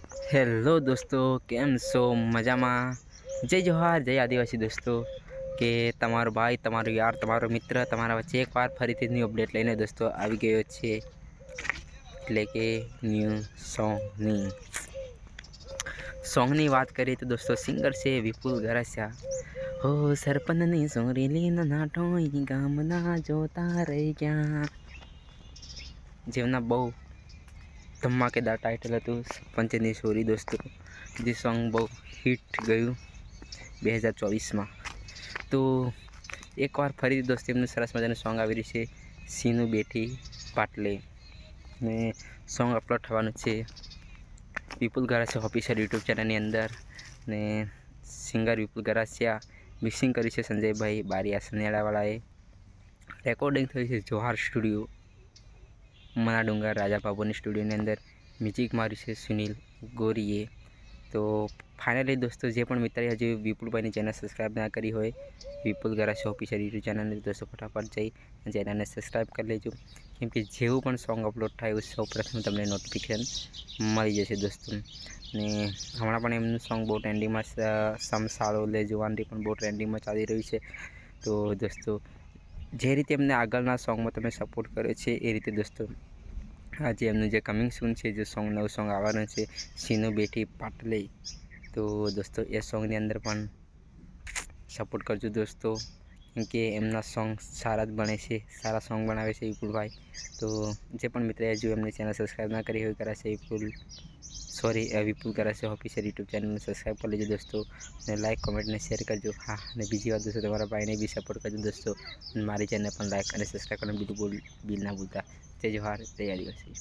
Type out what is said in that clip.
Hello દોસ્તો, કેમ છો? મજામાં? જય જોહાર, જય આદિવાસી દોસ્તો. કે તમારો ભાઈ, તમારો યાર, તમારો મિત્ર તમારા વચ્ચે એકવાર ફરીથી ન્યૂ અપડેટ લઈને દોસ્તો આવી ગયો છે. એટલે કે ન્યૂ સોંગની વાત કરીએ તો દોસ્તો સિંગર છે વિપુલ ગરાસિયા. હો સરપંચની સોરેલી નાટોઈ ગામના જોતા રહી ગયા, જેમના બહુ ધમાકેદાર ટાઇટલ હતું સરપંચની સોરી દોસ્તો. જે સોંગ બહુ હિટ ગયું 2024માં. તો એકવાર ફરી દોસ્તો એમનું સરસ મજાનું સોંગ આવી રહ્યું છે, સીનું બેઠી પાટલે. ને સોંગ અપલોડ થવાનું છે વિપુલ ગરાસિયા ઓફિશિયલ યુટ્યુબ ચેનલની અંદર. ને સિંગર વિપુલ ગરાસિયા, મિક્સિંગ કર્યું છે સંજયભાઈ બારિયા સનિયાળાવાળાએ. રેકોર્ડિંગ થયું છે જોહાર સ્ટુડિયો, મના ડુંગર રાજા બાબુની સ્ટુડિયોની અંદર. મ્યુઝિક માર્યું છે સુનિલ ગોરીએ. તો ફાઇનલી દોસ્તો, જે પણ મિત્રએ હજુ વિપુલભાઈની ચેનલ સબસ્ક્રાઈબ ના કરી હોય, વિપુલ ગરાસિયા ઓફિશિયલ યુટ્યુબ ચેનલને દોસ્તો ફટાફટ જઈ ચેનલને સબસ્ક્રાઈબ કરી લેજો. કેમ કે જેવું પણ સોંગ અપલોડ થાય એવું સૌપ્રથમ તમને નોટિફિકેશન મળી જશે દોસ્તો. ને હમણાં પણ એમનું સોંગ બહુ ટ્રેન્ડિંગમાં, સમસાળો લે જુવાનથી પણ બહુ ટ્રેન્ડિંગમાં ચાલી રહ્યું છે. તો દોસ્તો, જે રીતે એમને આગળના સોંગમાં તમે સપોર્ટ કર્યો છે એ રીતે દોસ્તો આજે એમનું જે કમિંગ સૂન છે, જે સોંગ નવું સોંગ આવવાનું છે સીનું બેઠી પાટલે. તો દોસ્તો એ સોંગની અંદર પણ સપોર્ટ કરજો દોસ્તો, કેમકે એમના સોંગ સારા જ બને છે, સારા સોંગ બનાવે છે વિપુલભાઈ. તો જે પણ મિત્રએ હજુ એમની ચેનલ સબસ્ક્રાઈબ ના કરી હોય, વિપુલ ગરાસિયા ઓફિશિયલ યુટ્યુબ ચેનલને સબસ્ક્રાઈબ કરી લેજો દોસ્તો. અને લાઈક, કોમેન્ટ અને શેર કરજો. હા, અને બીજી વાત દોસ્તો, તમારા ભાઈને બી સપોર્ટ કરજો દોસ્તો. મારી ચેનલ પણ લાઈક અને સબસ્ક્રાઈબ કરવાનું બિલકુલ ના ભૂલતા. જય જોહાર, જય આદિવાસી.